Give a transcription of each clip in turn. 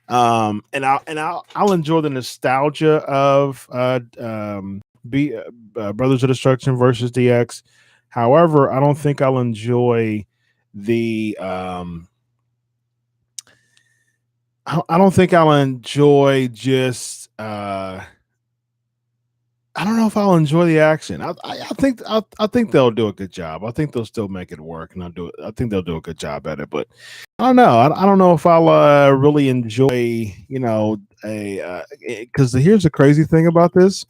I'll enjoy the nostalgia of Brothers of Destruction versus DX. However, I don't think I'll enjoy the I don't think I'll enjoy just I don't know if I'll enjoy the action. I think they'll do a good job. I think they'll still make it work, and I think they'll do a good job at it. But I don't know. I don't know if I'll really enjoy. Because here's the crazy thing about this.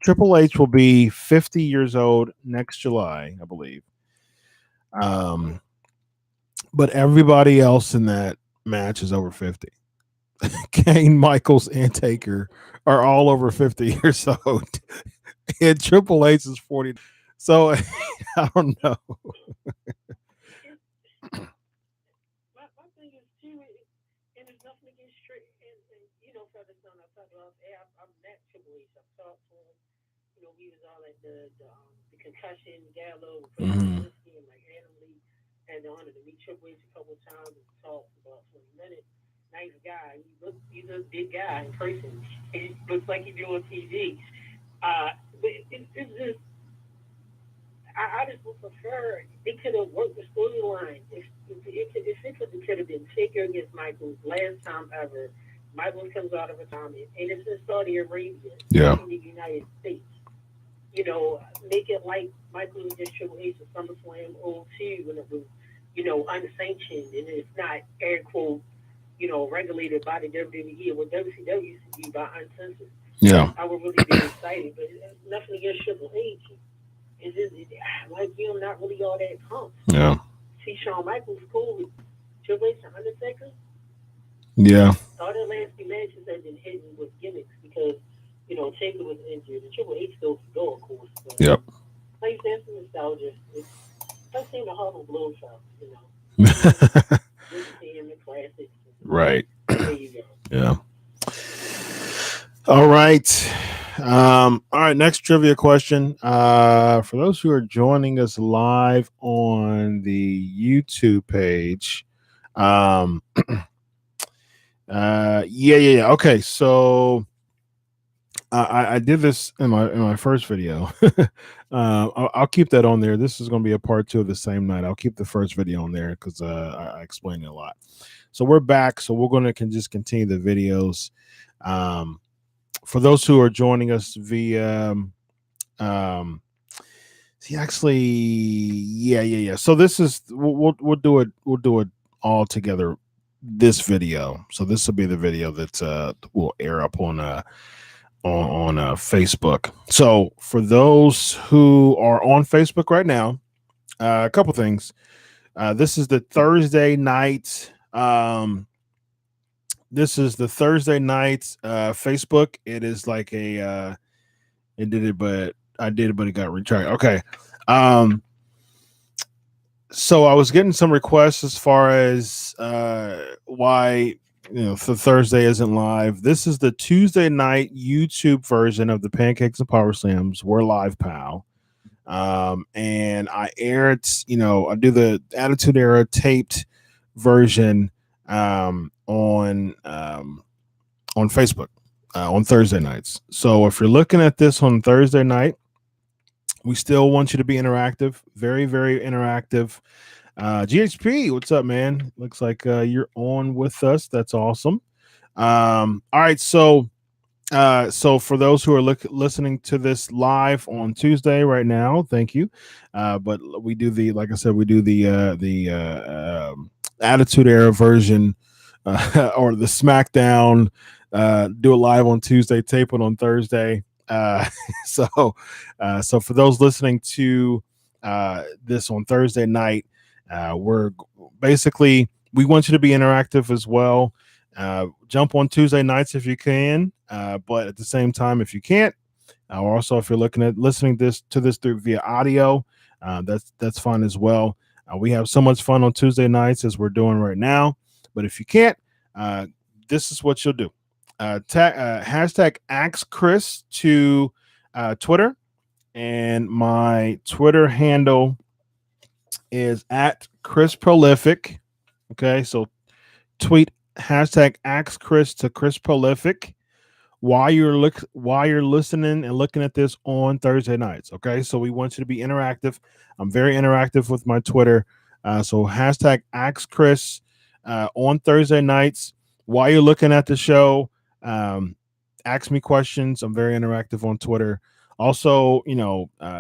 Triple H will be 50 years old next July, I believe. But everybody else in that match is over 50. Kane, Michaels, and Taker are all over 50 years old. And Triple H is 40. So I don't know. My thing is too, and there's nothing against straight and Feather Stone. I talked about, hey, I'm that Triple H. I've talked to him. We was all at the concussion gallows, Mhm. and like randomly had the honor to meet Triple H a couple of times and talk for about 20 minutes. Nice guy. He's a big guy in person. He looks like he do on TV. But it's just, I just would prefer they could have worked the storyline. If it could have been Taker against Michaels last time ever. Michaels comes out of retirement, and it's in Saudi Arabia, in the United States. Make it like Michaels against Triple H at SummerSlam 02 when it was, unsanctioned and it's not air quote, regulated by the WWE, what WCW used to be by uncensored. Yeah. I would really be excited, but nothing against Triple H. It's just like I'm not really all that pumped. Yeah. See, Shawn Michaels cool with Triple H and Undertaker. Yeah. All their last few matches have been hidden with gimmicks because Taker was injured and Triple H still could go, of course. But yep. Like that's nostalgia. It's like seeing the Harlem Globetrotters, seeing the classics. Right. There you go. Yeah. All right. All right. Next trivia question. For those who are joining us live on the YouTube page, yeah. Okay. So I did this in my first video. I'll keep that on there. This is going to be a part 2 of the same night. I'll keep the first video on there because I explained it a lot. So we're back. So we're going to just continue the videos. For those who are joining us via, yeah. So this is we'll do it all together. This video. So this will be the video that will air up on Facebook. So for those who are on Facebook right now, a couple things. This is the Thursday night. This is the Thursday night Facebook. It is like a it did it, but I did it, but it got retracked. Okay. So I was getting some requests as far as why the Thursday isn't live. This is the Tuesday night YouTube version of the Pancakes and Powerslams. We're live, pal. And I aired, I do the Attitude Era taped version on Facebook on Thursday nights. So if you're looking at this on Thursday night, we still want you to be interactive, very, very interactive. GHP, what's up, man? Looks like you're on with us. That's awesome. All right, so for those who are listening to this live on Tuesday right now, thank you. But we do like I said, we do the Attitude Era version or the SmackDown. Do it live on Tuesday, tape it on Thursday. So for those listening to this on Thursday night, we're basically, we want you to be interactive as well. Jump on Tuesday nights if you can, but at the same time, if you can't, or also if you're listening to this through via audio, that's fine as well. We have so much fun on Tuesday nights as we're doing right now. But if you can't, this is what you'll do. Hashtag Ask Chris to Twitter, and my Twitter handle is at Chris Prolific. Okay, so tweet Hashtag ask Chris to Chris Prolific while you're listening and looking at this on Thursday nights. Okay, so we want you to be interactive. I'm very interactive with my Twitter. So hashtag ask Chris on Thursday nights while you're looking at the show. Ask me questions. I'm very interactive on Twitter. Also,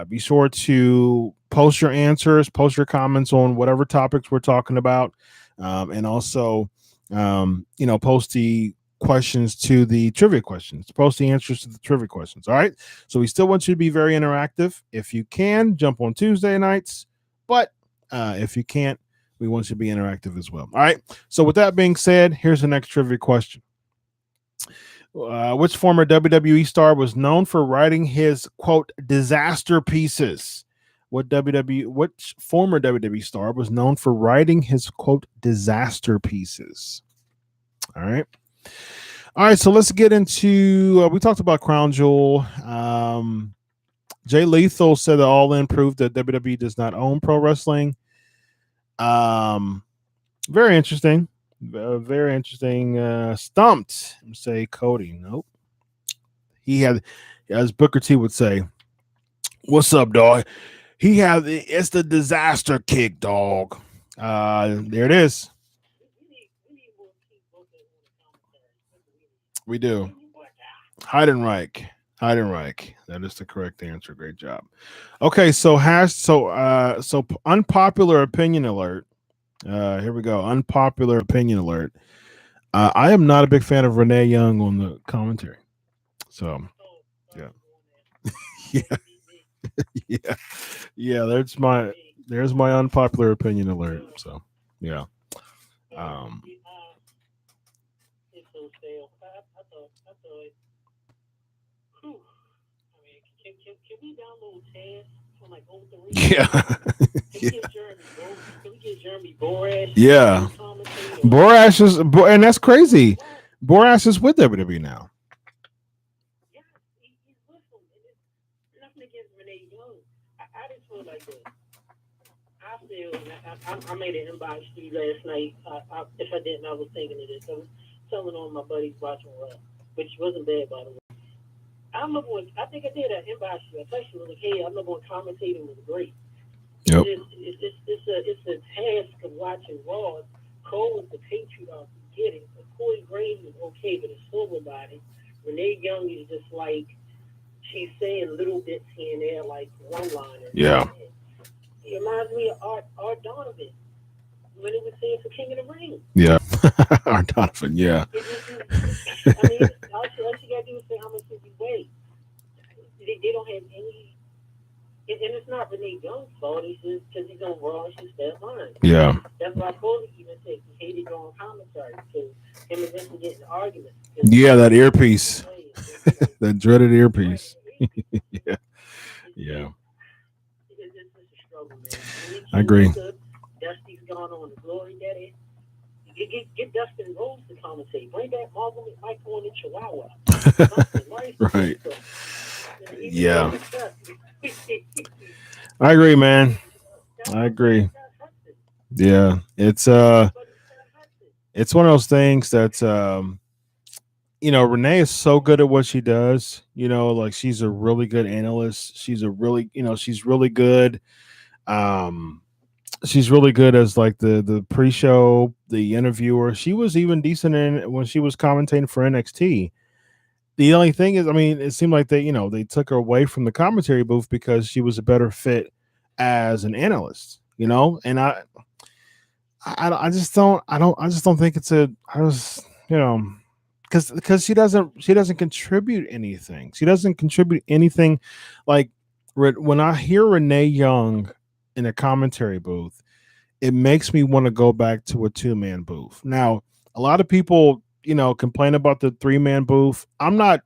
be sure to post your answers, post your comments on whatever topics we're talking about, and also, post the questions to the trivia questions, post the answers to the trivia questions. All right. So we still want you to be very interactive. If you can, jump on Tuesday nights, but if you can't, we want you to be interactive as well. All right. So with that being said, here's the next trivia question. Which former WWE star was known for writing his quote disaster pieces? Which former WWE star was known for writing his quote disaster pieces? All right. So let's get into. We talked about Crown Jewel. Jay Lethal said that All In proved that WWE does not own pro wrestling. Very interesting. Very interesting. Stumped. Say Cody. Nope. He had, as Booker T would say, "What's up, dog?" It's the disaster kick, dog. There it is. We do. Heidenreich. That is the correct answer. Great job. Okay, so unpopular opinion alert. Here we go. Unpopular opinion alert. I am not a big fan of Renee Young on the commentary. So, yeah. yeah. There's my unpopular opinion alert. So, yeah. Can we download Taz from like 03? Yeah. Can we get Jeremy Borash? Yeah. Borash is, and that's crazy. Borash is with WWE now. Yeah, he's with them. And it's nothing against Renee Young. I just feel like this. I made an inbox to you last night. If I didn't, I was thinking of this. I was telling all my buddies watching Raw, which wasn't bad, by the way. I think I did an inbox to you. I texted you, like, hey, I remember when commentating was great. Yep. It's a task of watching Raw. Cole is the patriarch. You get it. But Corey Graves is okay, but it's silver body. Renee Young is just like, she's saying little bits here and there, like one-liners. Yeah. It reminds me of Art Donovan when it was saying for King of the Ring. Yeah. Art Donovan, yeah. I mean, all you got to do is say how much did you weigh. They don't have any, and it's not Renee Young's fault. It's just because he's on Raw and she's that line. Yeah. That's why Cody even said he hated going commentary because him and Vincent getting arguments. Yeah, that earpiece. That dreaded earpiece. Yeah. Yeah. I agree. Dusty's gone on the Glory Daddy. Get Dustin Rhodes to commentate. Bring back Marvel Michael and the Chihuahua. Right. Yeah. I agree, man. I agree. Yeah. It's one of those things that's Renee is so good at what she does. Like she's a really good analyst. She's she's really good. She's really good as like the pre-show, the interviewer. She was even decent in when she was commentating for NXT. The only thing is, I mean, it seemed like they took her away from the commentary booth because she was a better fit as an analyst, and I just don't think it's because she doesn't contribute anything. She doesn't contribute anything. Like when I hear Renee Young in a commentary booth, it makes me want to go back to a 2-man booth. Now, a lot of people, complain about the 3-man booth. I'm not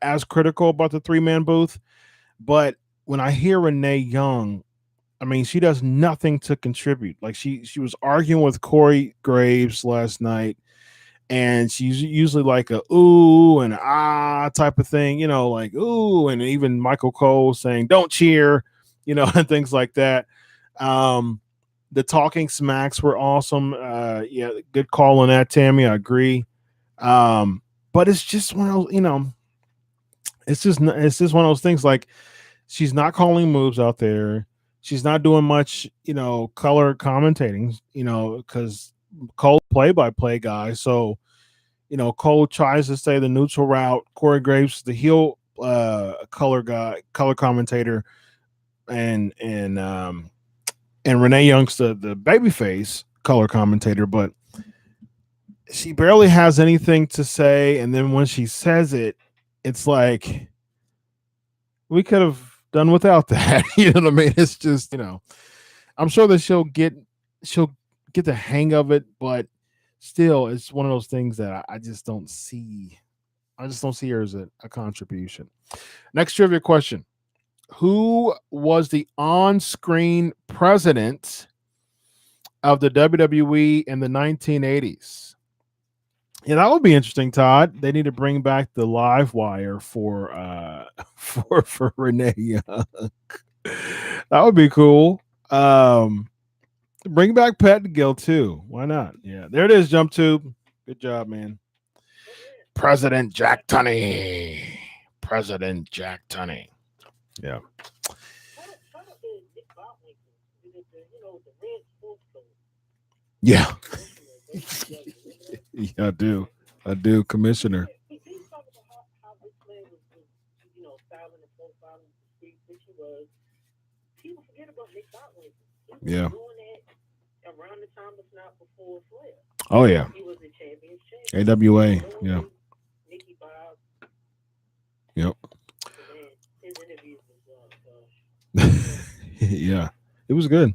as critical about the 3-man booth, but when I hear Renee Young, I mean, she does nothing to contribute. Like she was arguing with Corey Graves last night, and she's usually like a ooh and ah type of thing, like ooh, and even Michael Cole saying don't cheer, and things like that. The talking smacks were awesome. Yeah, good call on that, Tammy. I agree. But it's just one of those, it's just one of those things. Like, she's not calling moves out there. She's not doing much, color commentating, because Cole play-by-play guy. So, Cole tries to stay the neutral route. Corey Graves, the heel color commentator, and Renee Young's the babyface color commentator, but she barely has anything to say. And then when she says it, it's like, we could have done without that. You know what I mean? It's just, I'm sure that she'll get the hang of it, but still, it's one of those things that I just don't see. I just don't see her as a contribution. Next trivia question. Who was the on-screen president of the WWE in the 1980s? Yeah, that would be interesting, Todd. They need to bring back the live wire for Renee Young. That would be cool. Bring back Pentagon too. Why not? Yeah, there it is, Jump Tube. Good job, man. President Jack Tunney. President Jack Tunney. Yeah. Yeah. Yeah, I do, Commissioner. Yeah. Around the time, if not before Flair. Oh yeah. He was the champion. AWA. Yeah. Nicky Bob. Yep. His interviews was yeah, it was good.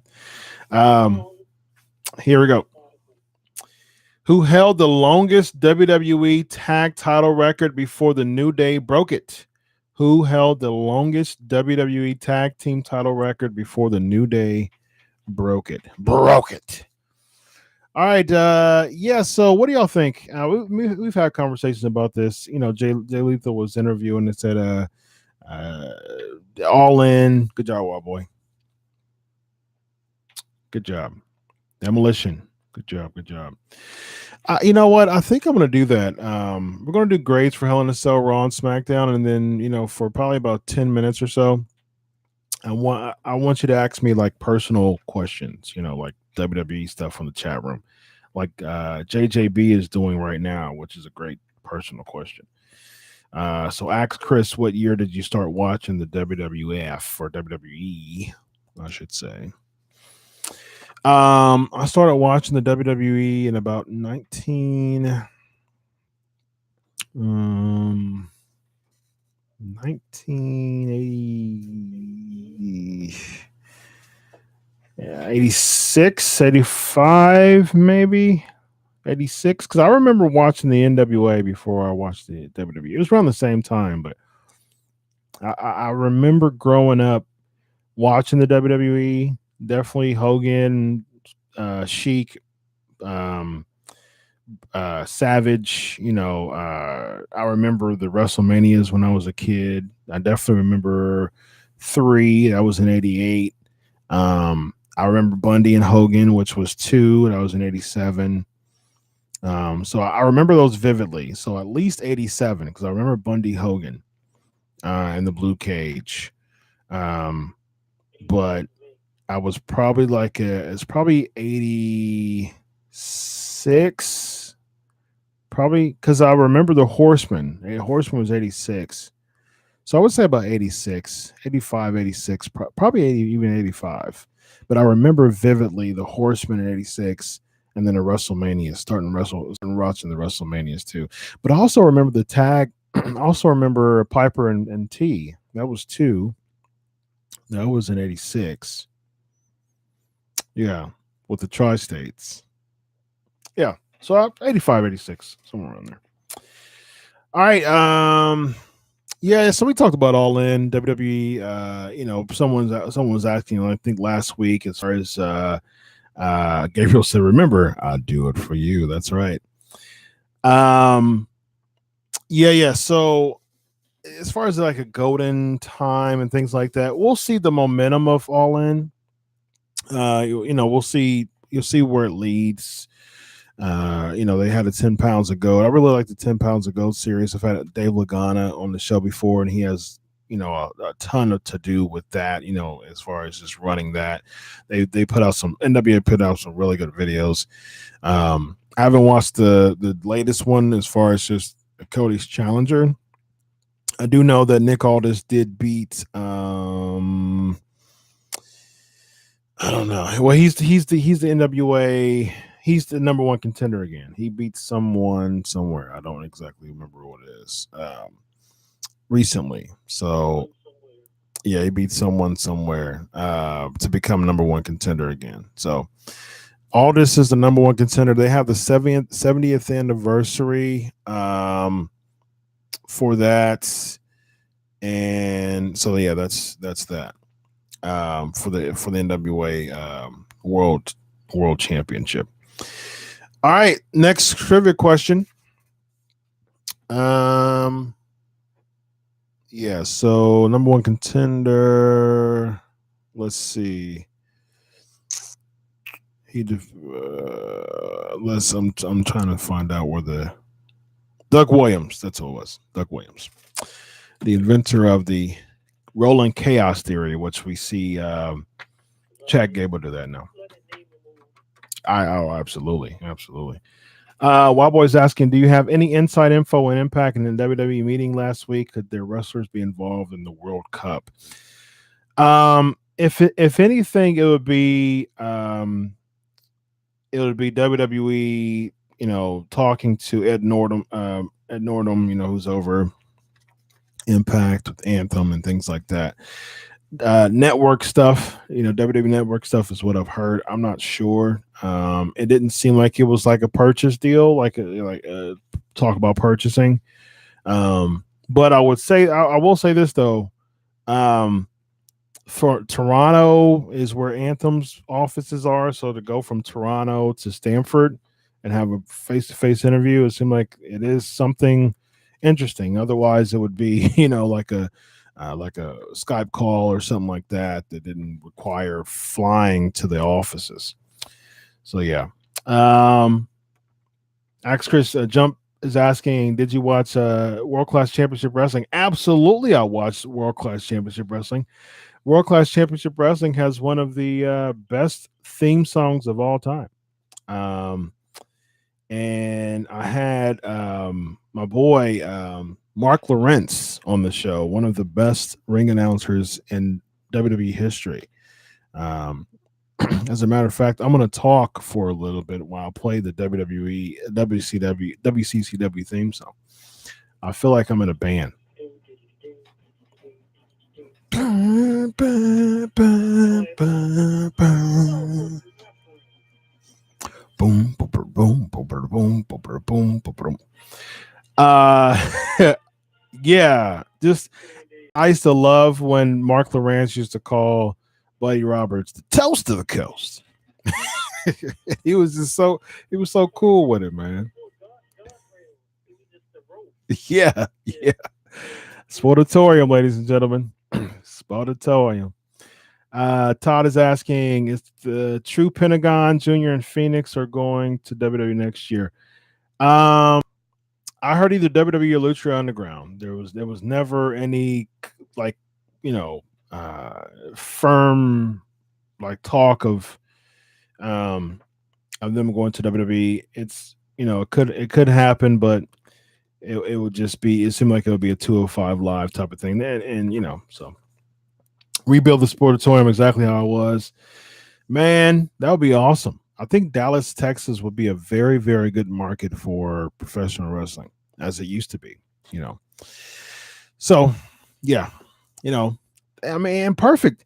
Here we go. Who held the longest WWE tag title record before the New Day broke it? Who held the longest WWE tag team title record before the New Day broke it? All right. Yeah. So what do y'all think? We've had conversations about this. Jay Lethal was interviewing and said, All In. Good job, Wild Boy. Good job. Demolition. Good job. You know what? I think I'm going to do that. We're going to do grades for Hell in a Cell, Raw, and SmackDown, and then for probably about 10 minutes or so, I want you to ask me like personal questions. Like WWE stuff from the chat room, like JJB is doing right now, which is a great personal question. So ask Chris, what year did you start watching the WWF or WWE, I should say. I started watching the WWE in about 1980, 86, 85, maybe 86. Because I remember watching the NWA before I watched the WWE. It was around the same time, but I remember growing up watching the WWE. Definitely Hogan, Sheik, Savage. I remember the WrestleManias when I was a kid. I definitely remember 3. That was in 88. I remember Bundy and Hogan, which was 2. That was in 87. So I remember those vividly. So at least 87, because I remember Bundy, Hogan, in the blue cage. But I was probably it's probably 86, probably, because I remember the Horseman. Horseman was 86. So I would say about 86, 85, 86, probably 80, even 85. But I remember vividly the Horseman in 86, and then the WrestleMania, starting watching the WrestleManias too. But I also remember the tag. I also remember Piper and T. That was 2. That was in 86. Yeah, with the Tri-States. Yeah, so 85, 86, somewhere around there. All right. Yeah, so we talked about All In, WWE. Someone was asking, I think last week, as far as Gabriel said, remember, I'll do it for you. That's right. Yeah. So as far as like a golden time and things like that, we'll see the momentum of All In. we'll see. You'll see where it leads. They had a 10 pounds of gold. I really like the 10 pounds of gold series. I've had Dave Lagana on the show before, and he has, a ton to do with that, as far as just running that. They put out NWA put out some really good videos. I haven't watched the latest one as far as just Cody's challenger. I do know that Nick Aldis did beat I don't know. Well, he's the NWA. He's the number one contender again. He beat someone somewhere. I don't exactly remember what it is. Recently, so yeah, he beat someone somewhere to become number one contender again. So Aldis is the number one contender. They have the 70th anniversary for that, and so yeah, that's that. For the NWA World Championship. All right, next trivia question. Yeah, so number one contender. Let's see. I'm trying to find out where the Doug Williams. That's who it was. Doug Williams, the inventor of the rolling chaos theory, which we see Chad Gable do that now. Absolutely. Wild Boy's asking, do you have any inside info and impact in the WWE meeting last week? Could their wrestlers be involved in the World Cup? If anything, it would be WWE, talking to Ed Nordum, who's over Impact with Anthem and things like that. Network stuff, WWE Network stuff is what I've heard. I'm not sure. It didn't seem like it was like a purchase deal, like talk about purchasing. But I would say, I will say this though. For Toronto is where Anthem's offices are. So to go from Toronto to Stamford and have a face-to-face interview, it seemed like it is something interesting. Otherwise, it would be, like a Skype call or something like that didn't require flying to the offices. So yeah. Ask Chris Jump is asking, did you watch World Class Championship Wrestling? Absolutely, I watched World Class Championship Wrestling. World Class Championship Wrestling has one of the best theme songs of all time. And I had my boy Mark Lawrence on the show, one of the best ring announcers in WWE history. As a matter of fact, I'm going to talk for a little bit while I play the WCCW theme song. I feel like I'm in a band. Boom, boom, boom, boom, boom, boom, boom. Yeah, just I used to love when Mark Lawrence used to call Buddy Roberts the toast of the coast. He was so cool with it, man. Yeah. Sportatorium, ladies and gentlemen. Sportatorium. Todd is asking, is the true Pentagon, Junior, and Fenix are going to WWE next year? I heard either WWE or Lucha Underground. There was never any firm talk of them going to WWE. It's it could happen, but it would just be, it seemed like it would be a 205 live type of thing, and so rebuild the Sportatorium exactly how it was. Man, that would be awesome. I think Dallas, Texas would be a very, very good market for professional wrestling, as it used to be, So, yeah, I mean, perfect.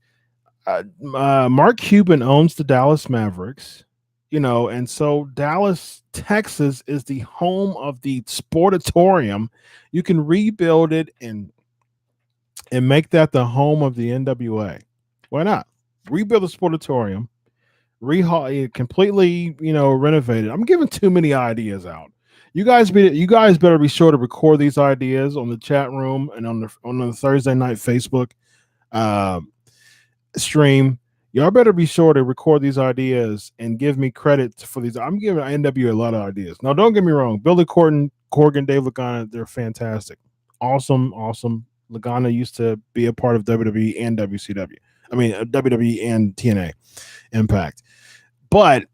Mark Cuban owns the Dallas Mavericks, and so Dallas, Texas is the home of the Sportatorium. You can rebuild it and make that the home of the NWA. Why not? Rebuild the Sportatorium, completely, renovated. I'm giving too many ideas out. You guys better be sure to record these ideas on the chat room and on the Thursday night Facebook stream. Y'all better be sure to record these ideas and give me credit for these. I'm giving NWA a lot of ideas. Now, don't get me wrong. Billy Corgan, Dave Lagana, they're fantastic. Awesome, awesome. Lagana used to be a part of WWE and WCW. I mean, WWE and TNA Impact. But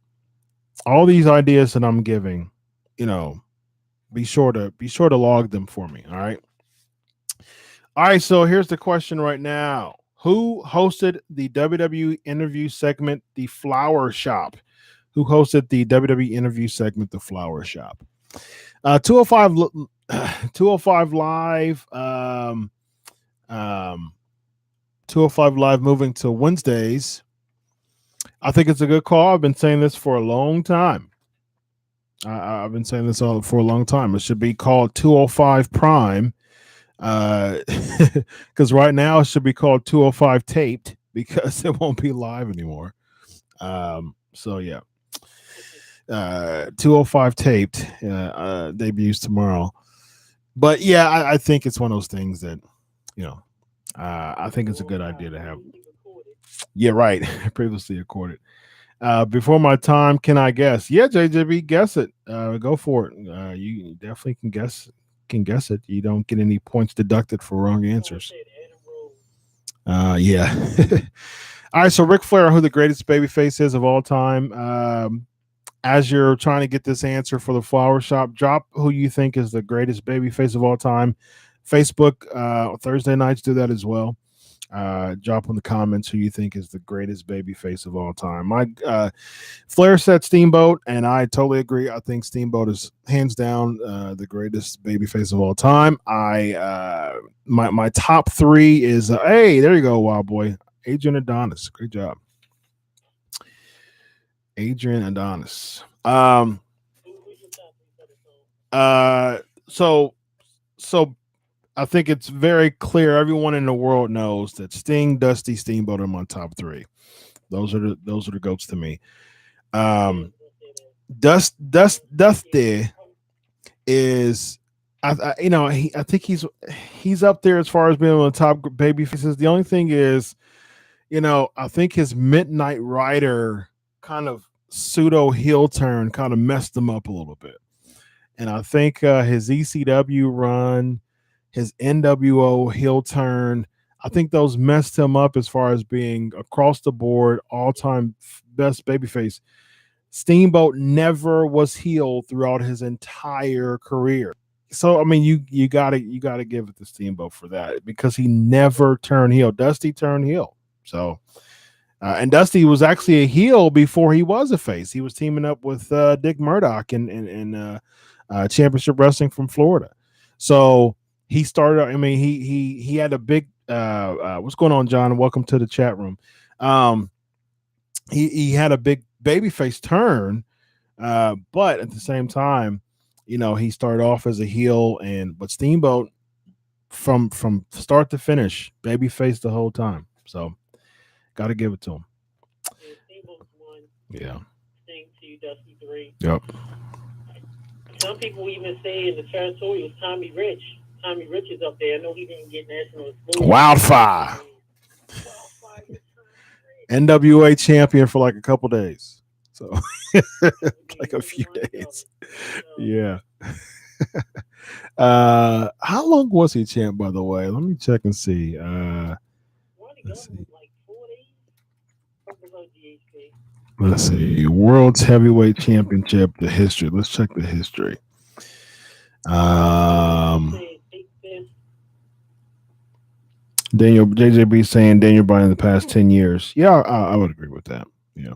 all these ideas that I'm giving, be sure to log them for me. All right. All right. So here's the question right now. Who hosted the WWE interview segment, The Flower Shop? Who hosted the WWE interview segment, The Flower Shop? 205 Live. 205 Live moving to Wednesdays. I think it's a good call. I've been saying this for a long time. I've been saying this for a long time. It should be called 205 Prime. Because right now it should be called 205 Taped because it won't be live anymore. So yeah, 205 Taped debuts tomorrow. But yeah, I think it's one of those things that I think it's a good idea to have. Yeah, right. Previously recorded. Before my time, can I guess? Yeah, JJB, guess it. Go for it. You definitely can guess it. You don't get any points deducted for wrong answers. Yeah. All right, so Ric Flair, who the greatest babyface is of all time. As you're trying to get this answer for the Flower Shop, drop who you think is the greatest babyface of all time. Facebook, Thursday nights do that as well. Drop in the comments who you think is the greatest babyface of all time. Flair said Steamboat, and I totally agree. I think Steamboat is hands down the greatest babyface of all time. My top three is hey, there you go, Wild Boy, Adrian Adonis. Great job, Adrian Adonis. So I think it's very clear. Everyone in the world knows that Sting, Dusty, Steamboat are my top three. Those are the goats to me. Dusty is, I think he's up there as far as being one of the top baby faces. The only thing is, I think his Midnight Rider kind of pseudo heel turn kind of messed him up a little bit, and I think his ECW run, his NWO heel turn, I think those messed him up as far as being across the board all-time best babyface. Steamboat never was heel throughout his entire career. So I mean, you gotta give it to Steamboat for that because he never turned heel. Dusty turned heel. So and Dusty was actually a heel before he was a face. He was teaming up with Dick Murdoch in Championship Wrestling from Florida. So he started. I mean, he had a big. What's going on, John? Welcome to the chat room. He had a big babyface turn, but at the same time, he started off as a heel, but Steamboat from start to finish, babyface the whole time. So, got to give it to him. Yeah. Sting 2, Dusty 3. Yep. Some people even say in the territorial, Tommy Rich. Tommy Rich is up there. I know he didn't get national exclusive. Wildfire. NWA champion for like a couple days. So like a few days. Yeah. How long was he champ, by the way? Let me check and see. Let's see. Let's see. World's Heavyweight Championship, the history. Let's check the history. Daniel JJB saying Daniel Bryan in the past 10 years. Yeah, I would agree with that. Yeah.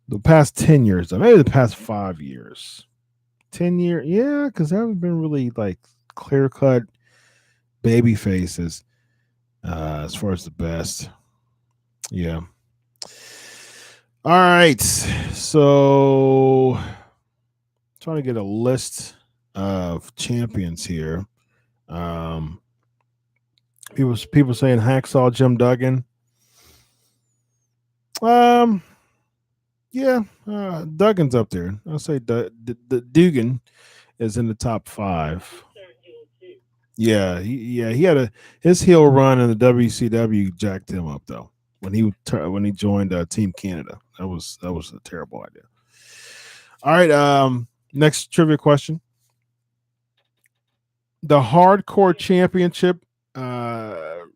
The past 10 years, maybe the past 5 years. 10 years, yeah, because there haven't been really like clear-cut baby faces as far as the best. Yeah. All right. So trying to get a list of champions here. People saying Hacksaw Jim Duggan. Yeah, Duggan's up there. I'll say the Dugan is in the top 5. Yeah, he had his heel run in the WCW jacked him up though when he joined Team Canada. That was a terrible idea. All right, next trivia question. The Hardcore Championship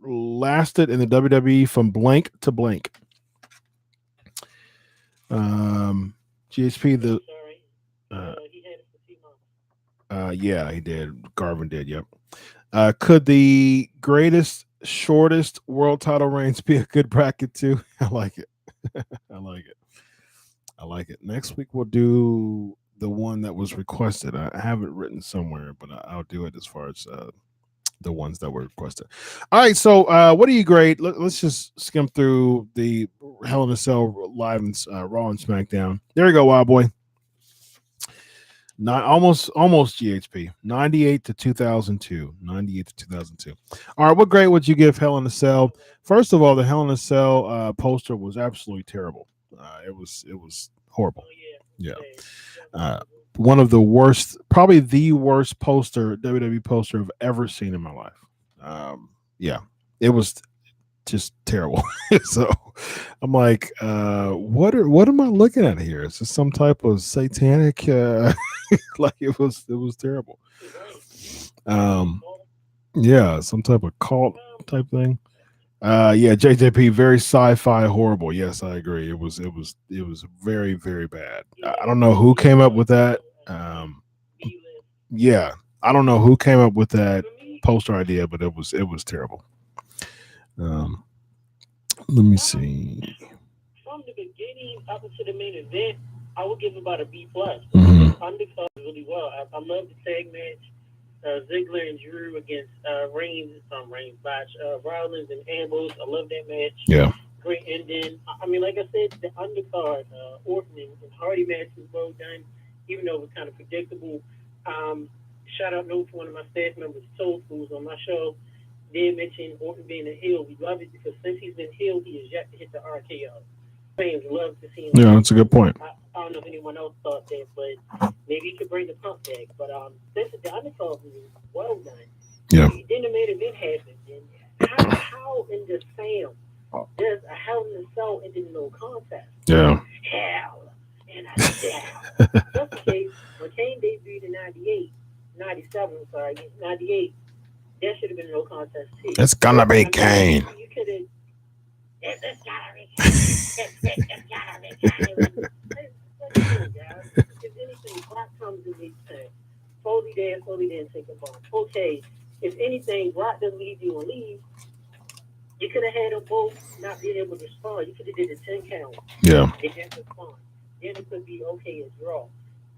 lasted in the WWE from blank to blank. GHP the yeah, he did. Garvin did. Yep. Could the greatest, shortest world title reigns be a good bracket too? I like it. I like it. I like it. Next week we'll do the one that was requested. I have it written somewhere, but I'll do it as far as the ones that were requested. All right. So what do you grade? Let's just skim through the Hell in a Cell live and Raw and SmackDown. There you go, Wild Boy. Not almost GHP 98 to 2002. 98 to 2002. All right, what grade would you give Hell in a Cell? First of all, the Hell in a Cell poster was absolutely terrible. It was horrible. Yeah. One of the worst, probably the worst WWE poster I've ever seen in my life. Yeah, it was just terrible. So I'm like, what am I looking at here? Is this some type of satanic like it was terrible. Yeah, some type of cult type thing. Yeah, JJP, very sci-fi horrible. Yes, I agree. It was very, very bad. I don't know who came up with that. Yeah, I don't know who came up with that poster idea, but it was terrible. Let me see. From the beginning up to the main event, I would give about a B+. Undercard really well. I love the tag match. Ziggler and Drew against Reigns, Rollins and Ambrose. I love that match. Yeah. Great ending. I mean, like I said, the undercard, Orton and Hardy match was well done, even though it was kind of predictable. Shout out note to one of my staff members, Toad, who was on my show. Did mention Orton being a heel. We love it because since he's been healed, he has yet to hit the RKO. Fans love to see him. Yeah, that's a good point. I don't know if anyone else thought that, but maybe he could bring the pump back. But this is the undercard was well done. Yeah. Then the main event happened. And how in the Sam does a Hell in a Cell and then no contest? Yeah. Hell in a Cell. That's the case. When Kane debuted in 98, 98. That should have been no contest too. It's gonna be Kane. You could have. It's gotta be Kane. It's gotta be Kane. If anything, Brock comes and makes sense. Foley there, take a bump. Okay, if anything, Brock doesn't leave you and leave. You could have had them both not being able to respond. You could have did a 10 count. Yeah. They didn't respond. Then it could be okay as draw.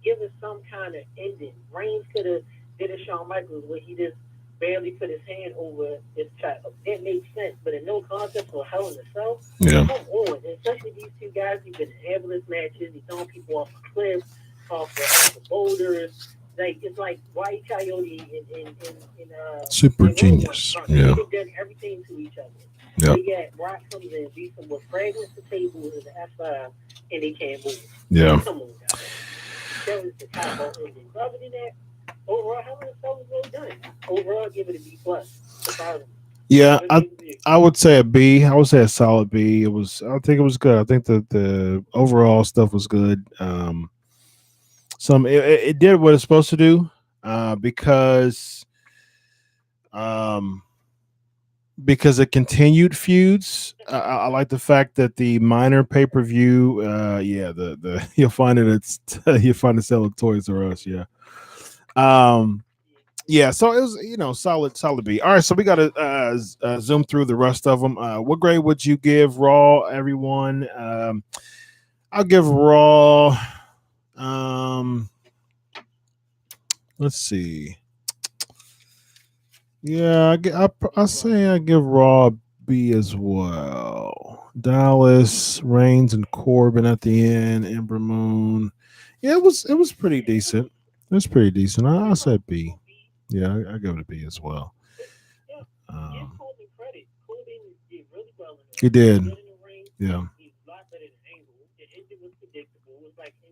Give us some kind of ending. Reigns could have did a Shawn Michaels where he just barely put his hand over his chest. It makes sense, but in no contest for Hell in a Cell, yeah. Come on. And especially these two guys, you've been in ambulance matches, you're throwing people off a cliff, off the boulders. Like it's like White Coyote and Super Genius. Yeah. They've done everything to each other. Yeah. Yet Brock comes in, beats them with fragments to tables in the F5, and they can't move. Yeah. Come on, guys. That was the top of ending. Other than that, overall, Hell in a Cell was well done. Overall, give it a B+. Yeah, I would say a B. I would say a solid B. I think it was good. I think the overall stuff was good. It did what it's supposed to do, because it continued feuds. I like the fact that the minor pay-per-view, you'll find it you'll find it selling Toys R Us, yeah. Yeah, so it was, solid B. All right, so we got to zoom through the rest of them. What grade would you give Raw, everyone? I'll give Raw, let's see. Yeah, I say I give Raw a B as well. Dallas, Reigns, and Corbin at the end. Ember Moon. Yeah, it was pretty decent. It was pretty decent. I said B. Yeah, I give it a B as well. He did. Yeah.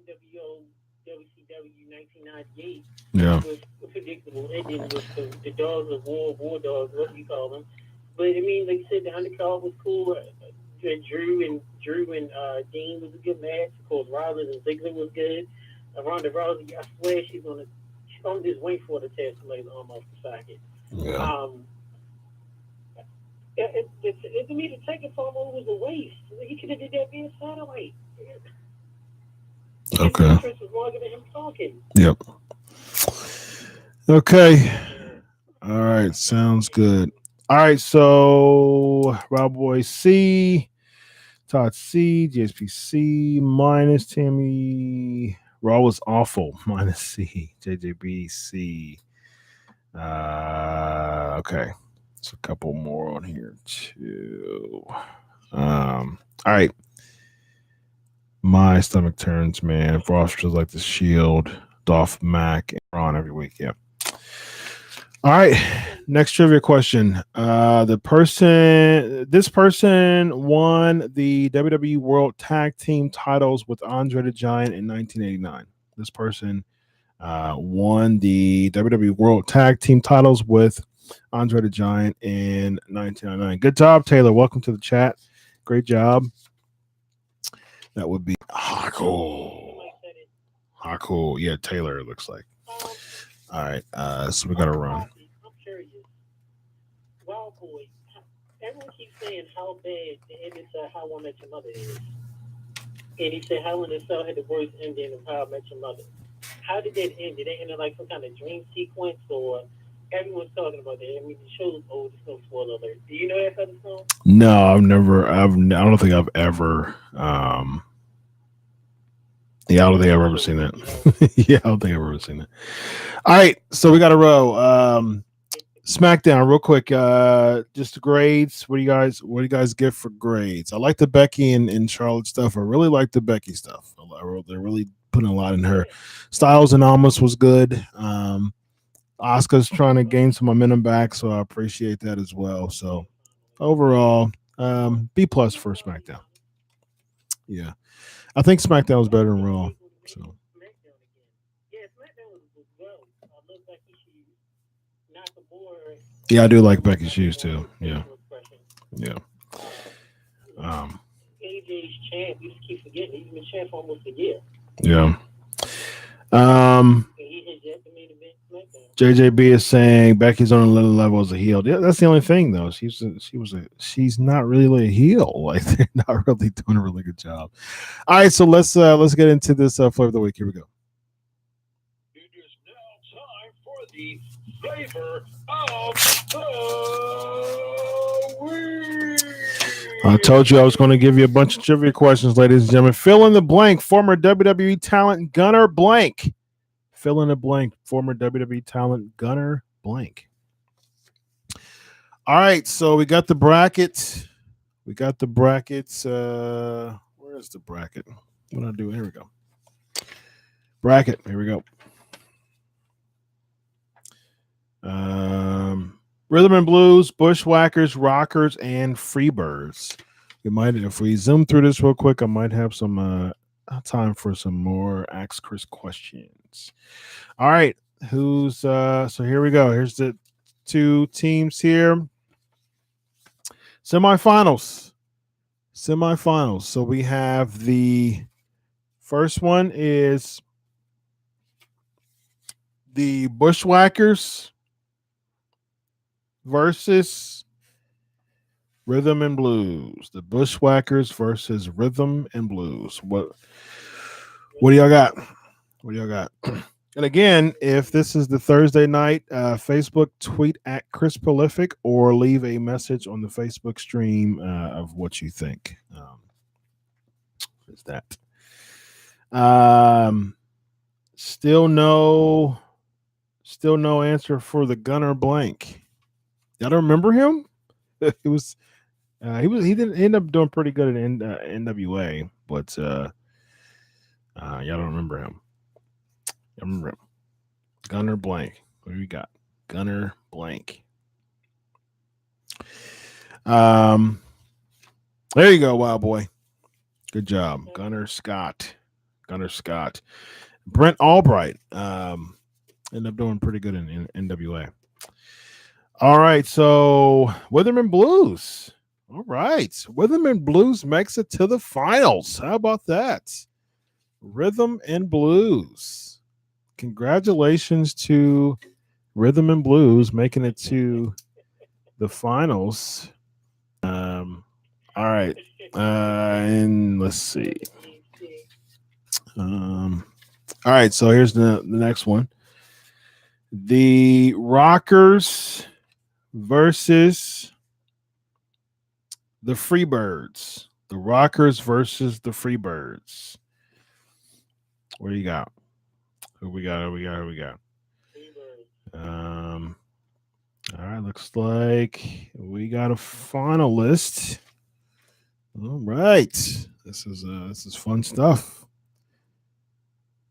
NWO, WCW 1998. Yeah. With unpredictable ending with the Dogs of War Dogs, what you call them. But I mean, like you said, the undercard was cool. Drew and Dean was a good match. Of course, Rollins and Ziggler was good. Ronda Rousey, I swear she's gonna just wait for the test to lay the arm off the socket. Yeah. To me, the second promo was a waste. He could have did that via satellite. Okay. His entrance was longer than him talking. Yep. Okay. All right. Sounds good. All right. So Rob Boy C, Todd C, GSP C, minus Tammy. Raw was awful. Minus C. JJB C. Okay. There's a couple more on here too. All right. My stomach turns, man. Frost feels like the Shield, Dolph Mack, and Ron every week. Yeah. All right. Next trivia question. This person won the WWE World Tag Team titles with Andre the Giant in 1989. This person won the WWE World Tag Team titles with Andre the Giant in 1999. Good job, Taylor. Welcome to the chat. Great job. That would be Haku. Yeah, Taylor, it looks like. All right, so we got to run. I'm curious. Wild Boy, everyone keeps saying how bad the ending to How I Met Your Mother is. And he said Hell in a Cell had the worst ending of How I Met Your Mother. How did that end? Did it end in like some kind of dream sequence, or everyone's talking about that? I mean, the show's old. It's no spoiler alert. Do you know that type of song? No, I don't think I've ever. Yeah, I don't think I've ever seen that. Yeah, I don't think I've ever seen that. All right, so we got a row. SmackDown, real quick. Just the grades. What do you guys give for grades? I like the Becky and Charlotte stuff. I really like the Becky stuff. They're really putting a lot in her. Styles and Almas was good. Asuka's trying to gain some momentum back, so I appreciate that as well. So overall, B+ for SmackDown. Yeah. I think SmackDown was better than Raw. So. Yeah, I do like Becky's shoes too. Yeah. AJ's champ. You just keep forgetting. He's been champ for almost a year. Yeah. JJB is saying Becky's on a little level as a heel. Yeah, that's the only thing though. She's not really a heel. Like they're not really doing a really good job. All right, so let's get into this flavor of the week. Here we go. It is now time for the flavor of the week. I told you I was going to give you a bunch of trivia questions, ladies and gentlemen. Fill in the blank. Former WWE talent Gunner blank. Fill in the blank. Former WWE talent Gunner blank. All right, so we got the bracket. Where's the bracket? What do I do? Here we go. Bracket. Here we go. Rhythm and Blues, Bushwhackers, Rockers, and Freebirds. We might, if we zoom through this real quick, I might have some time for some more Ask Chris questions. All right, so here we go. Here's the two teams here. Semifinals. So we have the first one is the Bushwhackers versus Rhythm and Blues. The Bushwhackers versus Rhythm and Blues. What do y'all got? And again, if this is the Thursday night, Facebook, tweet at Chris Prolific or leave a message on the Facebook stream of what you think. Is that? Still no answer for the Gunner blank. Y'all don't remember him? He didn't end up doing pretty good in NWA, but y'all don't remember him. I remember him. Gunner blank. What do we got? Gunner blank. There you go, Wild Boy. Good job. Gunner Scott. Brent Albright. Ended up doing pretty good in NWA. All right, so Rhythm and Blues. All right, Rhythm and Blues makes it to the finals. How about that? Rhythm and Blues. Congratulations to Rhythm and Blues making it to the finals. All right, and let's see. All right, so here's the next one. The Rockers versus the Freebirds. The Rockers versus the Freebirds. What do you got? Who we got? All right, looks like we got a finalist. All right. This is fun stuff.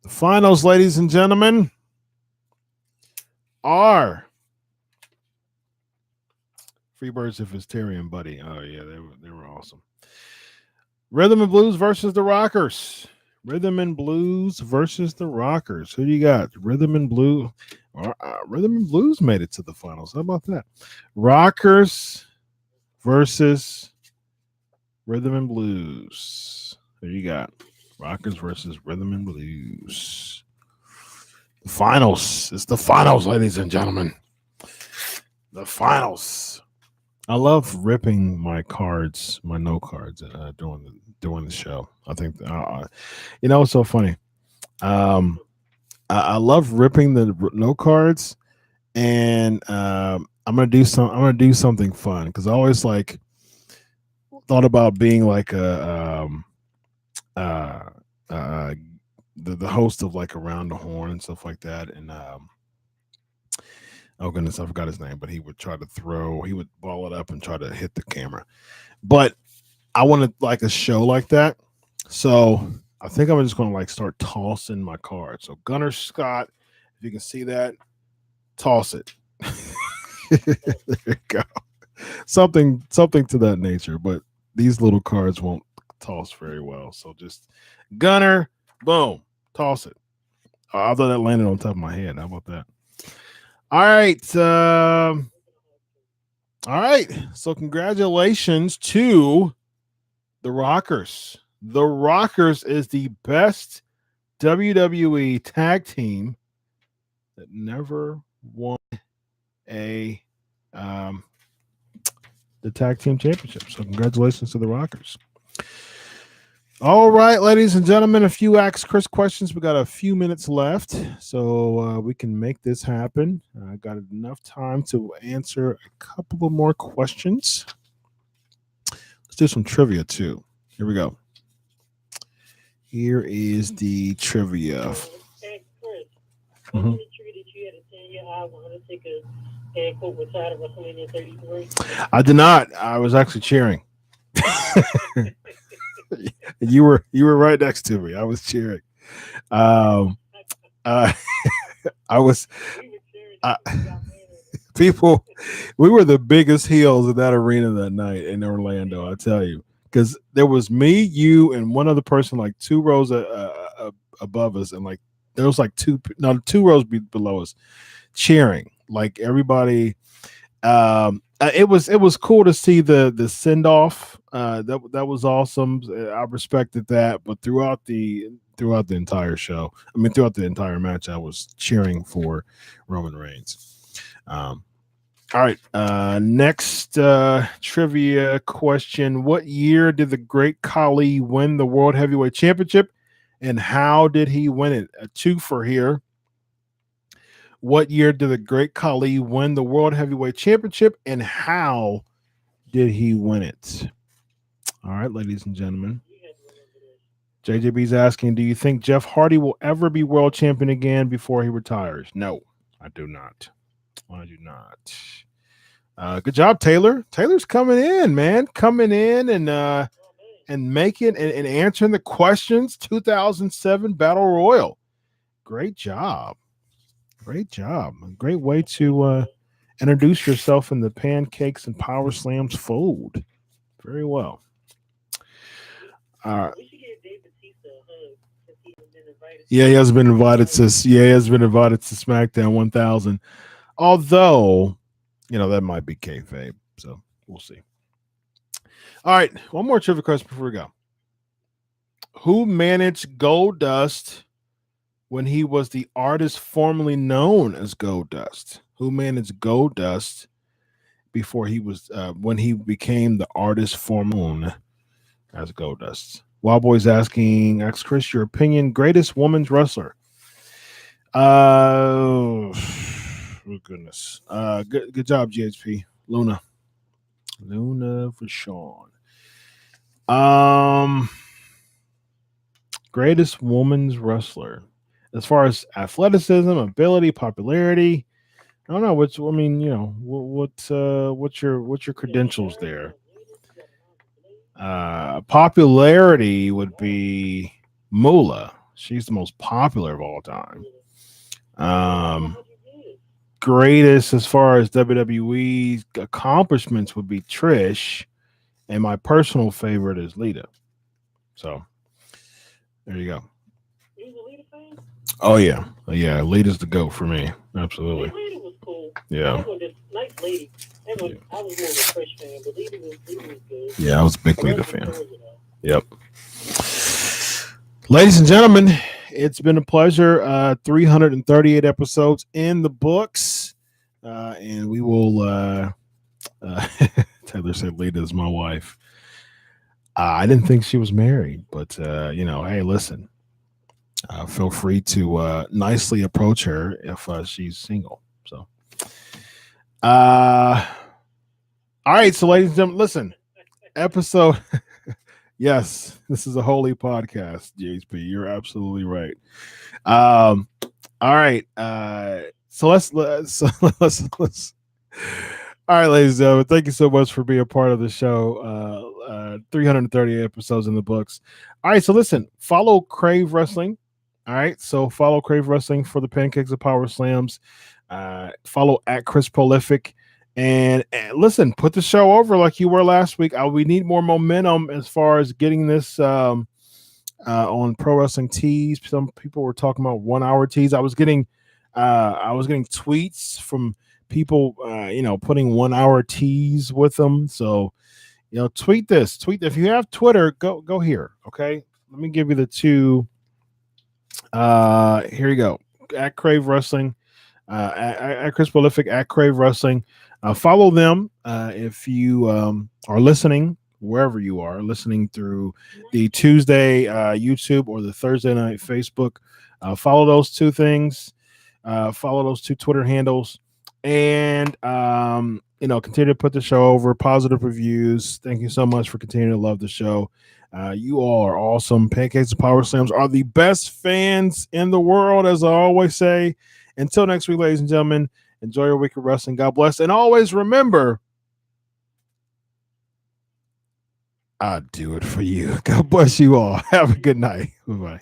The finals, ladies and gentlemen, are Freebirds if it's Terry and Buddy. Oh yeah, they were awesome. Rhythm and Blues versus the Rockers. Rhythm and Blues versus the Rockers. Who do you got? Rhythm and Blue. Rhythm and Blues made it to the finals. How about that? Rockers versus Rhythm and Blues. Who you got? Rockers versus Rhythm and Blues. The finals. It's the finals, ladies and gentlemen. The finals. I love ripping my cards, my note cards, during the show. I think it's so funny. I love ripping the note cards, and I'm gonna do something fun because I always thought about being like the host of like Around the Horn and stuff like that, and oh goodness, I forgot his name, but he would ball it up and try to hit the camera. But I wanted like a show like that. So I think I'm just going to start tossing my cards. So Gunner Scott, if you can see that, toss it. There you go. Something to that nature, but these little cards won't toss very well. So just Gunner, boom, toss it. I thought that landed on top of my head. How about that? All right. All right. So congratulations to the Rockers. The Rockers is the best WWE tag team that never won the tag team championship. So congratulations to the Rockers. All right, ladies and gentlemen, a few Ask Chris questions. We got a few minutes left, so we can make this happen. I got enough time to answer a couple of more questions. Let's do some trivia too. Here we go. Here is the trivia. Hey, Chris, how many trivia did you have to send your eye when Undertaker and Cody retired at WrestleMania 33? I did not. I was actually cheering. You were right next to me. I was cheering. I was. People, we were the biggest heels in that arena that night in Orlando. I tell you, because there was me, you, and one other person, like 2 rows above us, and there was 2 rows below us, cheering. Like everybody. It was cool to see the send off. That was awesome. I respected that, but throughout the entire show, throughout the entire match, I was cheering for Roman Reigns. All right. Next trivia question: what year did the Great Khali win the World Heavyweight Championship, and how did he win it? A 2 for here. What year did the Great Khali win the World Heavyweight Championship, and how did he win it? All right, ladies and gentlemen. JJB's asking, do you think Jeff Hardy will ever be world champion again before he retires? No, I do not. I do not. Good job, Taylor. Taylor's coming in, man. Coming in and making and answering the questions. 2007 Battle Royal. Great job. Great job. A great way to introduce yourself in the Pancakes and Powerslams fold. Very well. We should give Dave Bautista a hug since he was in invited. Yeah, he has been invited to. Yeah, he has been invited to SmackDown 1000. Although, that might be kayfabe. So we'll see. All right, one more trivia question before we go. Who managed Goldust when he was the artist formerly known as Goldust? Who managed Goldust before he was when he became the artist formerly known as Goldust? Wild Boy's ask Chris your opinion. Greatest women's wrestler. Oh goodness. Good job, GHP. Luna Vachon. Greatest women's wrestler. As far as athleticism, ability, popularity, I don't know. What's your credentials there? Popularity would be Moolah. She's the most popular of all time. Greatest as far as WWE accomplishments would be Trish, and my personal favorite is Lita. So there you go. Oh yeah, Lita's the GOAT for me. Absolutely. Lita was cool. Yeah. Nice lady. I was more of a Trish fan, but Lita was good. Yeah, I was a big Lita fan. Yep. Ladies and gentlemen, it's been a pleasure. 338 episodes in the books, and we will. Taylor said Lita is my wife. I didn't think she was married, but hey, listen. Feel free to nicely approach her if she's single. So, all right. So, ladies and gentlemen, listen. Episode. Yes, this is a holy podcast, JHP. You're absolutely right. All right. So let's. All right, ladies and gentlemen, thank you so much for being a part of the show. 338 episodes in the books. All right, so listen, follow Crave Wrestling. All right, so follow Crave Wrestling for the Pancakes of Powerslams. Follow at Chris Prolific. And listen, put the show over like you were last week. We need more momentum as far as getting this on Pro Wrestling Tees. Some people were talking about 1 hour tees. I was getting tweets from people, putting 1 hour tees with them. So, tweet this. If you have Twitter, go here. Okay, let me give you the two. Here you go. At Crave Wrestling, at Chris Prolific, at Crave Wrestling. Follow them if you are listening, wherever you are, listening through the Tuesday YouTube or the Thursday night Facebook. Follow those two things. Follow those two Twitter handles. And, continue to put the show over. Positive reviews. Thank you so much for continuing to love the show. You all are awesome. Pancakes and Powerslams are the best fans in the world, as I always say. Until next week, ladies and gentlemen, enjoy your week of wrestling. God bless. And always remember, I do it for you. God bless you all. Have a good night. Bye-bye.